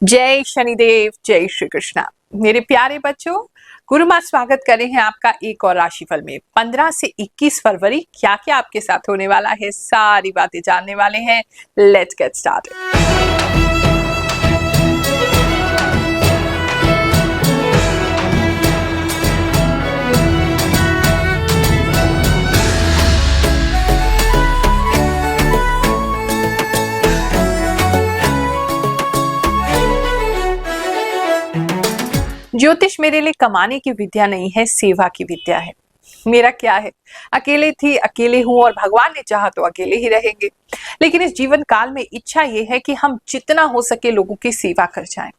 जय शनिदेव, जय श्री कृष्णा। मेरे प्यारे बच्चों, गुरु माँ स्वागत कर रहे हैं आपका एक और राशिफल में। 15 से 21 फरवरी क्या क्या आपके साथ होने वाला है, सारी बातें जानने वाले हैं। Let's get started. ज्योतिष मेरे लिए कमाने की विद्या नहीं है, सेवा की विद्या है। मेरा क्या है, अकेले थी, अकेले हूं और भगवान ने चाहा तो अकेले ही रहेंगे। लेकिन इस जीवन काल में इच्छा ये है कि हम जितना हो सके लोगों की सेवा कर जाएं,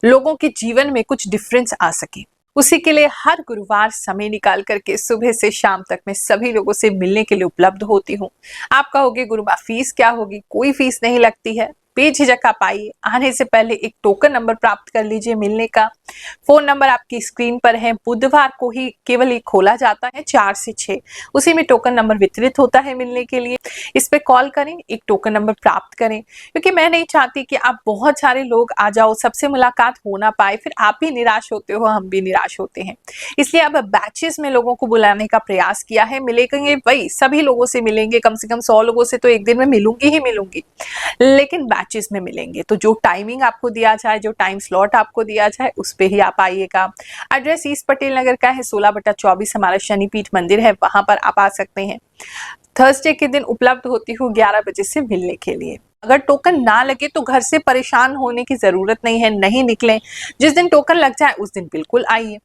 लोगों के जीवन में कुछ डिफरेंस आ सके। उसी के लिए हर गुरुवार समय निकाल करके सुबह से शाम तक मैं सभी लोगों से मिलने के लिए उपलब्ध होती हूँ। आप कहोगे गुरुमा फीस क्या होगी? कोई फीस नहीं लगती है, बेझिझक आप आइए। आने से पहले एक टोकन नंबर प्राप्त कर लीजिए मिलने का। फोन नंबर आपकी स्क्रीन पर है। बुधवार को ही केवल एक खोला जाता है 4 से 6, उसी में टोकन नंबर वितरित होता है मिलने के लिए। इस पे कॉल करें, एक टोकन नंबर प्राप्त करें, क्योंकि मैं नहीं चाहती कि आप बहुत सारे लोग आ जाओ, सबसे मुलाकात हो ना पाए, फिर आप भी निराश होते हो, हम भी निराश होते हैं। इसलिए अब बैचेस में लोगों को बुलाने का प्रयास किया है। मिलेंगे वही सभी लोगों से मिलेंगे, कम से कम 100 लोगों से तो एक दिन में मिलूंगी ही मिलूंगी, लेकिन बैचेस में मिलेंगे। तो जो टाइमिंग आपको दिया जाए, जो टाइम स्लॉट आपको दिया जाए, उस पे ही आप आइएगा। एड्रेस ईस्ट पटेल नगर का है, 16/24 हमारा शनिपीठ मंदिर है, वहां पर आप आ सकते हैं। थर्सडे के दिन उपलब्ध होती हूँ 11 बजे से मिलने के लिए। अगर टोकन ना लगे तो घर से परेशान होने की जरूरत नहीं है, नहीं निकलें। जिस दिन टोकन लग जाए उस दिन बिल्कुल आइए।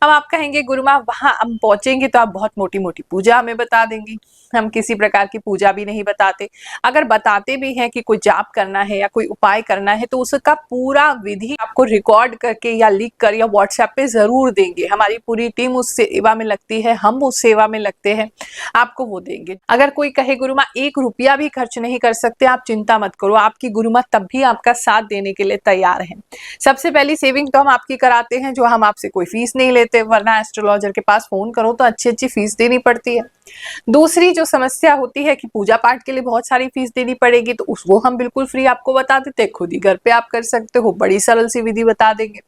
अब आप कहेंगे गुरुमा वहां हम पहुंचेंगे तो आप बहुत मोटी मोटी पूजा हमें बता देंगी। हम किसी प्रकार की पूजा भी नहीं बताते। अगर बताते भी हैं कि कोई जाप करना है या कोई उपाय करना है तो उसका पूरा विधि आपको रिकॉर्ड करके या लिख कर या व्हाट्सएप पे जरूर देंगे। हमारी पूरी टीम उस सेवा में लगती है, हम उस सेवा में लगते हैं, आपको वो देंगे। अगर कोई कहे गुरुमा 1 रुपया भी खर्च नहीं कर सकते, आप चिंता मत करो, आपकी गुरुमा तब भी आपका साथ देने के लिए तैयार है। सबसे पहली सेविंग तो हम आपकी कराते हैं, जो हम आपसे कोई फीस नहीं लेते, वरना एस्ट्रोलॉजर के पास फोन करो तो अच्छी अच्छी फीस देनी पड़ती है। दूसरी जो समस्या होती है कि पूजा पाठ के लिए बहुत सारी फीस देनी पड़ेगी, तो उसको हम बिल्कुल फ्री आपको बता देते हैं, खुद ही घर पे आप कर सकते हो, बड़ी सरल सी विधि बता देंगे।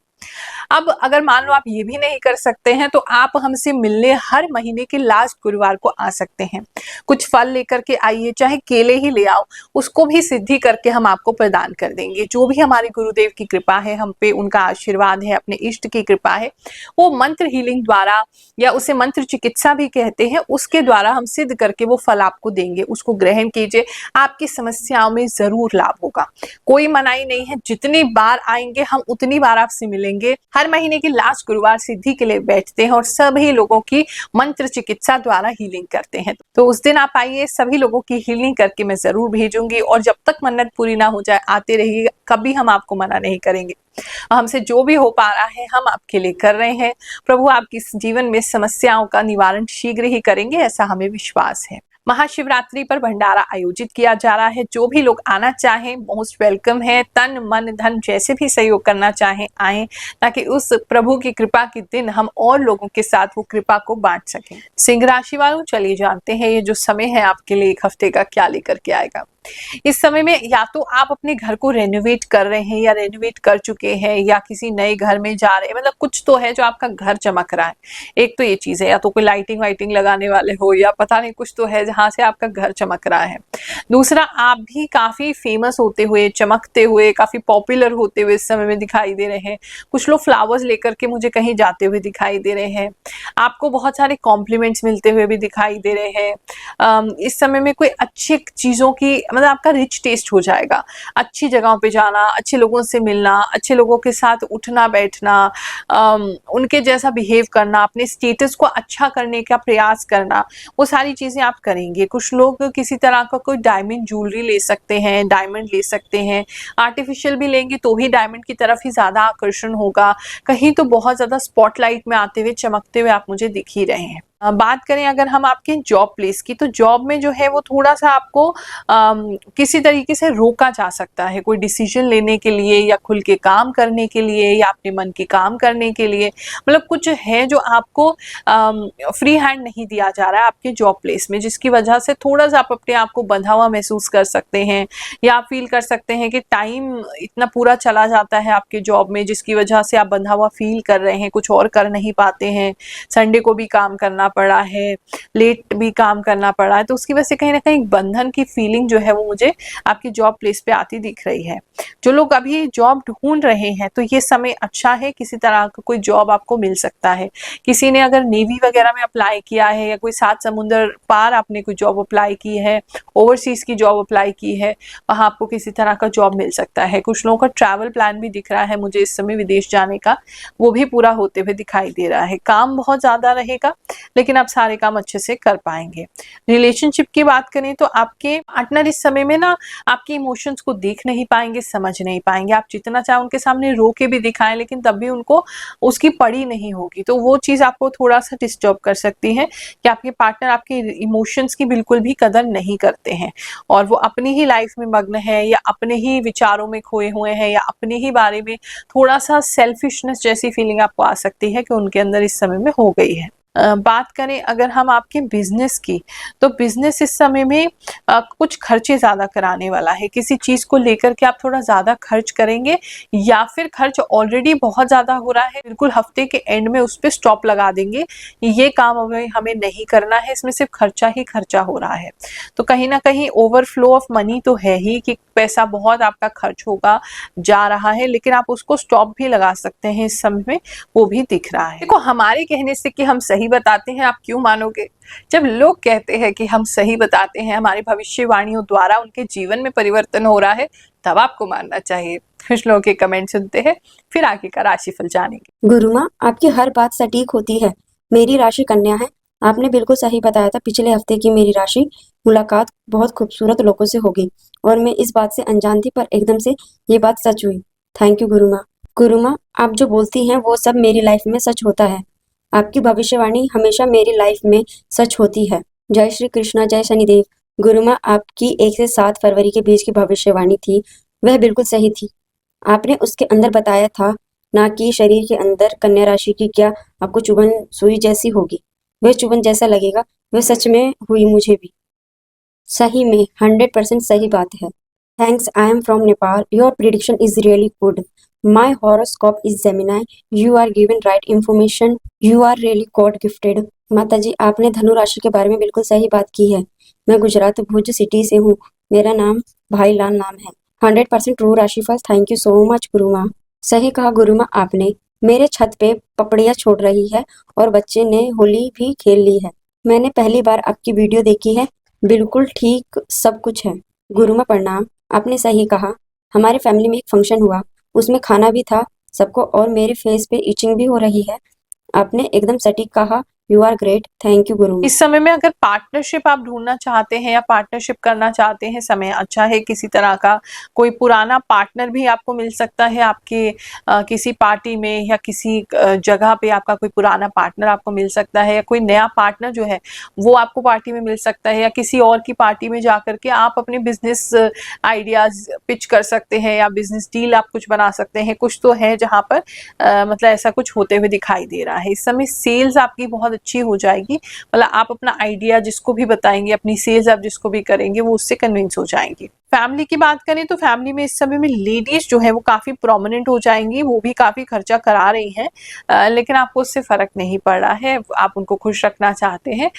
अब अगर मान लो आप ये भी नहीं कर सकते हैं तो आप हमसे मिलने हर महीने के लास्ट गुरुवार को आ सकते हैं। कुछ फल लेकर के आइए, चाहे केले ही ले आओ, उसको भी सिद्धि करके हम आपको प्रदान कर देंगे। जो भी हमारे गुरुदेव की कृपा है हम पे, उनका आशीर्वाद है, अपने इष्ट की कृपा है, वो मंत्र हीलिंग द्वारा या उसे मंत्र चिकित्सा भी कहते हैं, उसके द्वारा हम सिद्ध करके वो फल आपको देंगे। उसको ग्रहण कीजिए, आपकी समस्याओं में जरूर लाभ होगा। कोई मनाही नहीं है, जितनी बार आएंगे हम उतनी बार आपसे मिलेंगे। हर महीने की लास्ट गुरुवार सिद्धि के लिए बैठते हैं और सभी लोगों की मंत्र चिकित्सा द्वारा हीलिंग करते हैं। तो उस दिन आप आइए, सभी लोगों की हीलिंग करके मैं जरूर भेजूंगी। और जब तक मन्नत पूरी ना हो जाए आते रहिए, कभी हम आपको मना नहीं करेंगे। हमसे जो भी हो पा रहा है हम आपके लिए कर रहे हैं। प्रभु आपकी जीवन में समस्याओं का निवारण शीघ्र ही करेंगे, ऐसा हमें विश्वास है। महाशिवरात्रि पर भंडारा आयोजित किया जा रहा है। जो भी लोग आना चाहें मोस्ट वेलकम है। तन मन धन जैसे भी सहयोग करना चाहें आएं, ताकि उस प्रभु की कृपा के दिन हम और लोगों के साथ वो कृपा को बांट सकें। सिंह राशि वालों, चलिए जानते हैं ये जो समय है आपके लिए एक हफ्ते का क्या लेकर के आएगा। इस समय में या तो आप अपने घर को रेनोवेट कर रहे हैं या रेनोवेट कर चुके हैं या किसी नए घर में जा रहे हैं, मतलब कुछ तो है जो आपका घर चमक रहा है। एक तो ये चीज है, या तो कोई लाइटिंग वाइटिंग लगाने वाले हो या पता नहीं कुछ तो है जहां से आपका घर चमक रहा है। दूसरा, आप भी काफी फेमस होते हुए, चमकते हुए, काफी पॉपुलर होते हुए इस समय में दिखाई दे रहे हैं। कुछ लोग फ्लावर्स लेकर के मुझे कहीं जाते हुए दिखाई दे रहे हैं। आपको बहुत सारे कॉम्प्लीमेंट्स मिलते हुए भी दिखाई दे रहे हैं। इस समय में कोई अच्छी चीजों की, मतलब आपका रिच टेस्ट हो जाएगा। अच्छी जगहों पे जाना, अच्छे लोगों से मिलना, अच्छे लोगों के साथ उठना बैठना, उनके जैसा बिहेव करना, अपने स्टेटस को अच्छा करने का प्रयास करना, वो सारी चीजें आप करेंगे। कुछ लोग किसी तरह का कोई डायमंड ज्वेलरी ले सकते हैं, डायमंड ले सकते हैं। आर्टिफिशियल भी लेंगे तो भी डायमंड की तरफ ही ज्यादा आकर्षण होगा। कहीं तो बहुत ज्यादा स्पॉटलाइट में आते हुए, चमकते हुए आप मुझे दिख ही रहे हैं। बात करें अगर हम आपके जॉब प्लेस की, तो जॉब में जो है वो थोड़ा सा आपको किसी तरीके से रोका जा सकता है, कोई डिसीजन लेने के लिए या खुल के काम करने के लिए या अपने मन के काम करने के लिए। मतलब कुछ है जो आपको फ्री हैंड नहीं दिया जा रहा है आपके जॉब प्लेस में, जिसकी वजह से थोड़ा सा आप अपने आप को बंधा हुआ महसूस कर सकते हैं, या आप फील कर सकते हैं कि टाइम इतना पूरा चला जाता है आपके जॉब में, जिसकी वजह से आप बंधा हुआ फील कर रहे हैं, कुछ और कर नहीं पाते हैं। संडे को भी काम करना पड़ा है, लेट भी काम करना पड़ा है, तो उसकी वजह से कहीं ना कहीं बंधन की फीलिंग जो है वो मुझे आपकी जॉब प्लेस पे आती दिख रही है। जो लोग अभी जॉब ढूंढ रहे हैं, तो ये समय अच्छा है, किसी तरह का कोई जॉब आपको मिल सकता है। किसी ने अगर नेवी वगैरह में अप्लाई किया है, या कोई 7 समुंदर पार आपने कोई जॉब अप्लाई की है, ओवरसीज की जॉब अप्लाई की है, वहां आपको किसी तरह का जॉब मिल सकता है। कुछ लोगों का ट्रैवल प्लान भी दिख रहा है मुझे इस समय विदेश जाने का, वो भी पूरा होते हुए दिखाई दे रहा है। काम बहुत ज्यादा रहेगा, लेकिन आप सारे काम अच्छे से कर पाएंगे। रिलेशनशिप की बात करें तो आपके पार्टनर इस समय में ना आपके इमोशंस को देख नहीं पाएंगे, समझ नहीं पाएंगे। आप जितना चाहे उनके सामने रो के भी दिखाएं, लेकिन तब भी उनको उसकी पड़ी नहीं होगी, तो वो चीज आपको थोड़ा सा डिस्टर्ब कर सकती है कि आपके पार्टनर आपके इमोशंस की बिल्कुल भी कदर नहीं करते हैं, और वो अपनी ही लाइफ में मग्न है, या अपने ही विचारों में खोए हुए हैं, या अपने ही बारे में थोड़ा सा सेल्फिशनेस जैसी फीलिंग आपको आ सकती है कि उनके अंदर इस समय में हो गई है। बात करें अगर हम आपके बिजनेस की, तो बिजनेस इस समय में कुछ खर्चे ज्यादा कराने वाला है। किसी चीज को लेकर के आप थोड़ा ज्यादा खर्च करेंगे, या फिर खर्च ऑलरेडी बहुत ज्यादा हो रहा है, बिल्कुल हफ्ते के एंड में उस पर स्टॉप लगा देंगे, ये काम हमें नहीं करना है, इसमें सिर्फ खर्चा ही खर्चा हो रहा है। तो कहीं ना कहीं ओवरफ्लो ऑफ मनी तो है ही, कि पैसा बहुत आपका खर्च होगा जा रहा है, लेकिन आप उसको स्टॉप भी लगा सकते हैं इस समय में, वो भी दिख रहा है। देखो, हमारे कहने से कि हम सही बताते हैं, आप क्यों मानोगे? जब लोग कहते हैं कि हम सही बताते हैं, हमारी भविष्यवाणियों द्वारा उनके जीवन में परिवर्तन हो रहा है, तब आपको मानना चाहिए। कुछ लोगों के कमेंट सुनते हैं, फिर आगे का राशिफल जानेंगे। गुरु माँ, आपकी हर बात सटीक होती है। मेरी राशि कन्या है। आपने बिल्कुल सही बताया था। पिछले हफ्ते की मेरी राशि मुलाकात बहुत खूबसूरत लोगों से होगी, और मैं इस बात से अनजान थी, पर एकदम से ये बात सच हुई। थैंक यू गुरु माँ। गुरु माँ, आप जो बोलती हैं वो सब मेरी लाइफ में सच होता है। आपकी भविष्यवाणी हमेशा मेरी लाइफ में सच होती है। जय श्री कृष्णा, जय शनिदेव। गुरु माँ, आपकी 1 से 7 फरवरी के बीच की भविष्यवाणी थी, वह बिल्कुल सही थी। आपने उसके अंदर बताया था ना कि शरीर के अंदर कन्या राशि की क्या आपको चुभन सुई जैसी होगी। वह चुभन जैसा लगेगा, वह सच में हुई मुझे भी। सही में 100% सही बात है। Thanks, I am from Nepal. Your prediction is really good. My horoscope is Gemini. You are given right information. You are really god gifted. माता जी, आपने धनु राशि के बारे में बिल्कुल सही बात की है। मैं गुजरात भुज सिटी से हूँ। मेरा नाम भाईलाल नाम है। 100% ट्रू राशिफल। थैंक यू सो मच गुरु माँ। सही कहा गुरु माँ आपने। मेरे छत पे पपड़ियाँ छोड़ रही है, और बच्चे ने होली भी खेल ली है। मैंने पहली बार आपकी वीडियो देखी है। बिल्कुल ठीक सब कुछ है। गुरु माँ प्रणाम। आपने सही कहा। हमारे फैमिली में एक फंक्शन हुआ, उसमें खाना भी था सबको, और मेरे फेस पे इचिंग भी हो रही है। आपने एकदम सटीक कहा। You are great. Thank you गुरु माँ। इस समय में अगर पार्टनरशिप आप ढूंढना चाहते हैं या पार्टनरशिप करना चाहते हैं, समय अच्छा है। किसी तरह का कोई पुराना पार्टनर भी आपको मिल सकता है आपके किसी पार्टी में, या किसी जगह पे आपका कोई पुराना पार्टनर आपको मिल सकता है, या कोई नया पार्टनर जो है वो आपको पार्टी में मिल सकता है, या किसी और की पार्टी में जाकर के आप अपने बिजनेस आइडियाज पिच कर सकते हैं, या बिजनेस डील आप कुछ बना सकते हैं। कुछ तो है जहाँ पर मतलब ऐसा कुछ होते हुए दिखाई दे रहा है। इस समय सेल्स आपकी बहुत अच्छी हो जाएगी, मतलब आप अपना आइडिया जिसको भी बताएंगे, अपनी सेल्स आप जिसको भी करेंगे, वो उससे कन्विंस हो जाएंगी। फैमिली की बात करें तो फैमिली में इस समय में लेडीज जो है वो काफी प्रोमिनेंट हो जाएंगी, वो भी काफी खर्चा करा रही हैं, लेकिन आपको उससे फर्क नहीं पड़ रहा है। आप उनको खुश रखना चाहते हैं,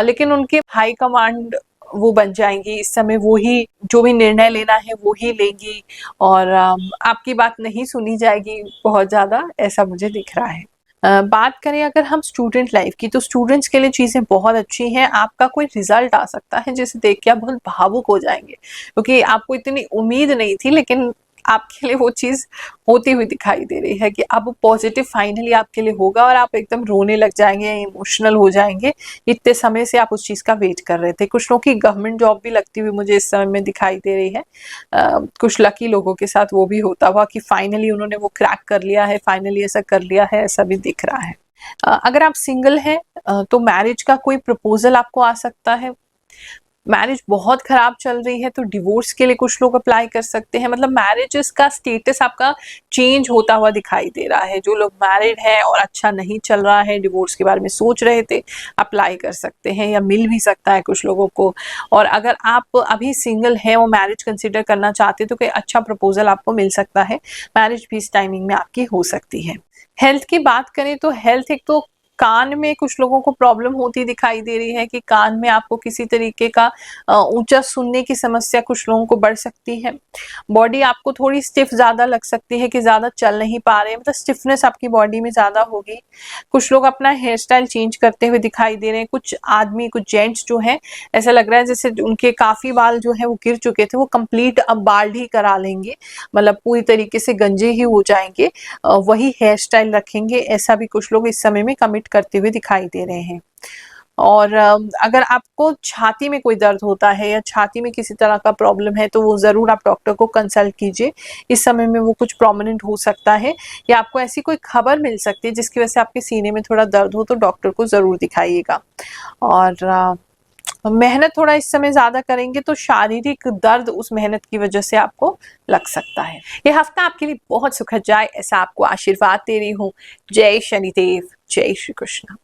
लेकिन उनके हाई कमांड वो बन जाएंगी इस समय। वो ही जो भी निर्णय लेना है वो ही लेंगी, और आपकी बात नहीं सुनी जाएगी बहुत ज्यादा, ऐसा मुझे दिख रहा है। बात करें अगर हम स्टूडेंट लाइफ की, तो स्टूडेंट्स के लिए चीजें बहुत अच्छी हैं। आपका कोई रिजल्ट आ सकता है जिसे देख के आप बहुत भावुक हो जाएंगे, क्योंकि आपको इतनी उम्मीद नहीं थी, लेकिन आपके लिए वो चीज होती हुई दिखाई दे रही है कि अब पॉजिटिव फाइनली आपके लिए होगा, और आप एकदम रोने लग जाएंगे, इमोशनल हो जाएंगे। इतने समय से आप उस चीज का वेट कर रहे थे। कुछ लोगों की गवर्नमेंट जॉब भी लगती हुई मुझे इस समय में दिखाई दे रही है। कुछ लकी लोगों के साथ वो भी होता हुआ कि फाइनली उन्होंने वो क्रैक कर लिया है, फाइनली ऐसा कर लिया है, ऐसा भी दिख रहा है। अगर आप सिंगल हैं तो मैरिज का कोई प्रपोजल आपको आ सकता है। मैरिज बहुत खराब चल रही है तो डिवोर्स के लिए कुछ लोग अप्लाई कर सकते हैं। मतलब मैरिजेस का स्टेटस आपका चेंज होता हुआ दिखाई दे रहा है। जो लोग मैरिड हैं और अच्छा नहीं चल रहा है, डिवोर्स के बारे में सोच रहे थे, अप्लाई कर सकते हैं या मिल भी सकता है कुछ लोगों को। और अगर आप अभी सिंगल हैं और मैरिज कंसिडर करना चाहते तो कोई अच्छा प्रपोजल आपको मिल सकता है। मैरिज भी इस टाइमिंग में आपकी हो सकती है। हेल्थ की बात करें तो हेल्थ, एक तो कान में कुछ लोगों को प्रॉब्लम होती दिखाई दे रही है कि कान में आपको किसी तरीके का ऊंचा सुनने की समस्या कुछ लोगों को बढ़ सकती है। बॉडी आपको थोड़ी स्टिफ ज्यादा लग सकती है कि ज्यादा चल नहीं पा रहे हैं, मतलब स्टिफनेस आपकी बॉडी में ज्यादा होगी। कुछ लोग अपना हेयर स्टाइल चेंज करते हुए दिखाई दे रहे हैं। कुछ आदमी, कुछ जेंट्स जो है, ऐसा लग रहा है जैसे उनके काफी बाल जो है वो गिर चुके थे, वो कंप्लीट अब बाल्ड ही करा लेंगे, मतलब पूरी तरीके से गंजे ही हो जाएंगे, वही हेयर स्टाइल रखेंगे। ऐसा भी कुछ लोग इस समय में कमिट करते हुए दिखाई दे रहे हैं। और अगर आपको छाती में कोई दर्द होता है या छाती में किसी तरह का प्रॉब्लम है तो वो जरूर आप डॉक्टर को कंसल्ट कीजिए। इस समय में वो कुछ प्रोमिनेंट हो सकता है या आपको ऐसी कोई खबर मिल सकती है जिसकी वजह से आपके सीने में थोड़ा दर्द हो, तो डॉक्टर को जरूर दिखाइएगा। और मेहनत थोड़ा इस समय ज्यादा करेंगे तो शारीरिक दर्द उस मेहनत की वजह से आपको लग सकता है। ये हफ्ता आपके लिए बहुत सुखद जाए, ऐसा आपको आशीर्वाद दे रही हूँ। जय शनिदेव, जय श्री कृष्ण।